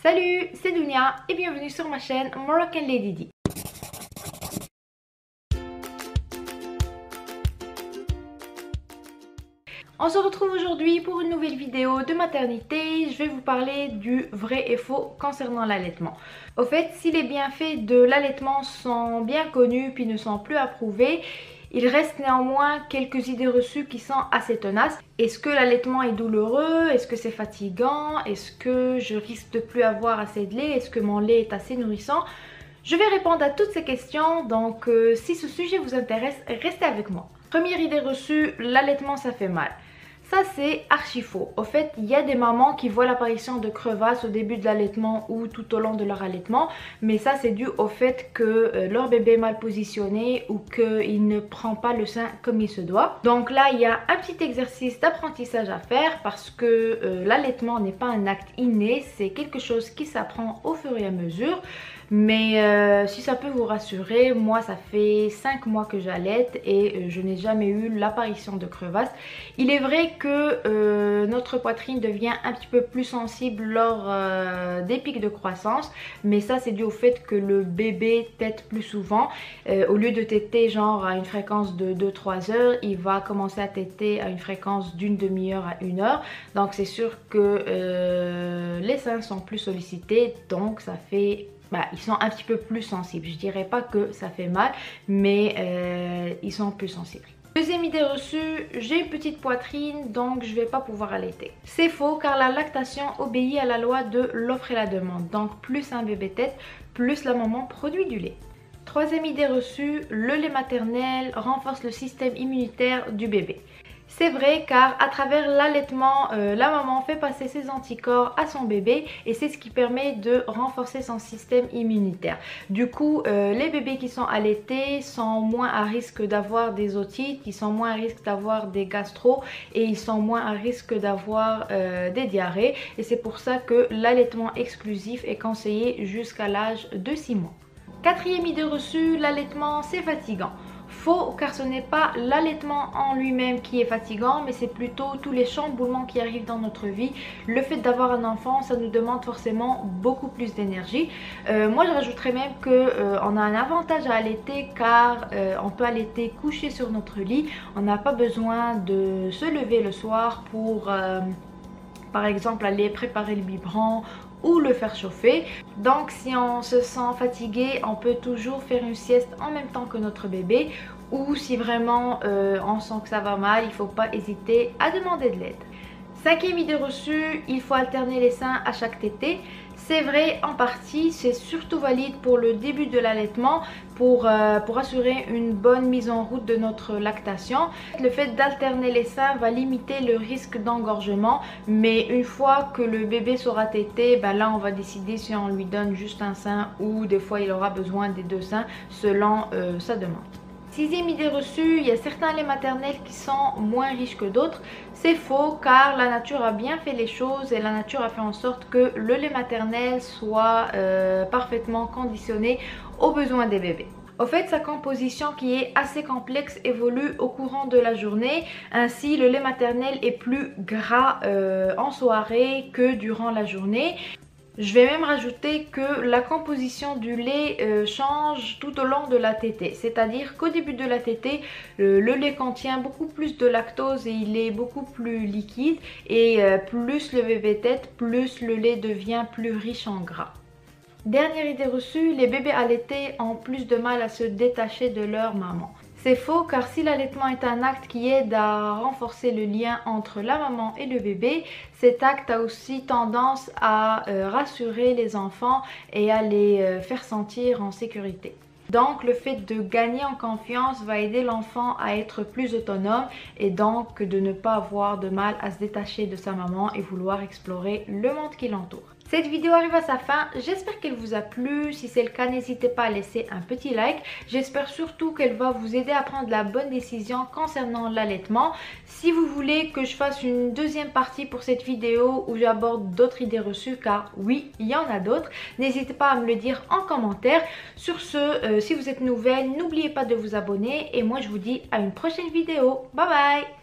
Salut, c'est Dounia et bienvenue sur ma chaîne Moroccan Lady D. On se retrouve aujourd'hui pour une nouvelle vidéo de maternité. Je vais vous parler du vrai et faux concernant l'allaitement. Au fait, si les bienfaits de l'allaitement sont bien connus puis ne sont plus approuvés, il reste néanmoins quelques idées reçues qui sont assez tenaces. Est-ce que l'allaitement est douloureux? Est-ce que c'est fatigant? Est-ce que je risque de plus avoir assez de lait? Est-ce que mon lait est assez nourrissant? Je vais répondre à toutes ces questions, donc si ce sujet vous intéresse, restez avec moi. Première idée reçue, l'allaitement ça fait mal. Ça c'est archi faux. Au fait, il y a des mamans qui voient l'apparition de crevasses au début de l'allaitement ou tout au long de leur allaitement, mais ça c'est dû au fait que leur bébé est mal positionné ou qu'il ne prend pas le sein comme il se doit. Donc là, il y a un petit exercice d'apprentissage à faire parce que l'allaitement n'est pas un acte inné, c'est quelque chose qui s'apprend au fur et à mesure. Mais si ça peut vous rassurer, moi ça fait 5 mois que j'allaite et je n'ai jamais eu l'apparition de crevasses. Il est vrai que notre poitrine devient un petit peu plus sensible lors des pics de croissance, mais ça c'est dû au fait que le bébé tète plus souvent. Au lieu de téter genre à une fréquence de 2-3 heures, il va commencer à téter à une fréquence d'une demi-heure à 1 heure. Donc c'est sûr que les seins sont plus sollicités, donc ça fait... ils sont un petit peu plus sensibles. Je dirais pas que ça fait mal, mais ils sont plus sensibles. Deuxième idée reçue, j'ai une petite poitrine donc je vais pas pouvoir allaiter. C'est faux car la lactation obéit à la loi de l'offre et la demande. Donc plus un bébé tète, plus la maman produit du lait. Troisième idée reçue, le lait maternel renforce le système immunitaire du bébé. C'est vrai car à travers l'allaitement, la maman fait passer ses anticorps à son bébé et c'est ce qui permet de renforcer son système immunitaire. Du coup, les bébés qui sont allaités sont moins à risque d'avoir des otites, ils sont moins à risque d'avoir des gastro et ils sont moins à risque d'avoir des diarrhées. Et c'est pour ça que l'allaitement exclusif est conseillé jusqu'à l'âge de 6 mois. Quatrième idée reçue, l'allaitement c'est fatigant. Faux car ce n'est pas l'allaitement en lui-même qui est fatigant, mais c'est plutôt tous les chamboulements qui arrivent dans notre vie. Le fait d'avoir un enfant, ça nous demande forcément beaucoup plus d'énergie. Moi je rajouterais même qu'on a un avantage à allaiter car on peut allaiter couché sur notre lit. On n'a pas besoin de se lever le soir pour par exemple aller préparer le biberon ou le faire chauffer. Donc si on se sent fatigué, on peut toujours faire une sieste en même temps que notre bébé, ou si vraiment on sent que ça va mal, il ne faut pas hésiter à demander de l'aide. Cinquième idée reçue, il faut alterner les seins à chaque tétée. C'est vrai en partie, c'est surtout valide pour le début de l'allaitement pour assurer une bonne mise en route de notre lactation. Le fait d'alterner les seins va limiter le risque d'engorgement, mais une fois que le bébé sera tété, là on va décider si on lui donne juste un sein ou des fois il aura besoin des 2 seins selon sa demande. Sixième idée reçue, il y a certains laits maternels qui sont moins riches que d'autres. C'est faux car la nature a bien fait les choses et la nature a fait en sorte que le lait maternel soit parfaitement conditionné aux besoins des bébés. Au fait, sa composition qui est assez complexe évolue au courant de la journée. Ainsi, le lait maternel est plus gras en soirée que durant la journée. Je vais même rajouter que la composition du lait change tout au long de la tétée. C'est-à-dire qu'au début de la tétée, le lait contient beaucoup plus de lactose et il est beaucoup plus liquide. Et plus le bébé tète, plus le lait devient plus riche en gras. Dernière idée reçue, les bébés allaités ont plus de mal à se détacher de leur maman. C'est faux car si l'allaitement est un acte qui aide à renforcer le lien entre la maman et le bébé, cet acte a aussi tendance à rassurer les enfants et à les faire sentir en sécurité. Donc le fait de gagner en confiance va aider l'enfant à être plus autonome et donc de ne pas avoir de mal à se détacher de sa maman et vouloir explorer le monde qui l'entoure. Cette vidéo arrive à sa fin, j'espère qu'elle vous a plu. Si c'est le cas, n'hésitez pas à laisser un petit like. J'espère surtout qu'elle va vous aider à prendre la bonne décision concernant l'allaitement. Si vous voulez que je fasse une deuxième partie pour cette vidéo où j'aborde d'autres idées reçues, car oui, il y en a d'autres, n'hésitez pas à me le dire en commentaire. Sur ce, si vous êtes nouvelle, n'oubliez pas de vous abonner et moi je vous dis à une prochaine vidéo. Bye bye!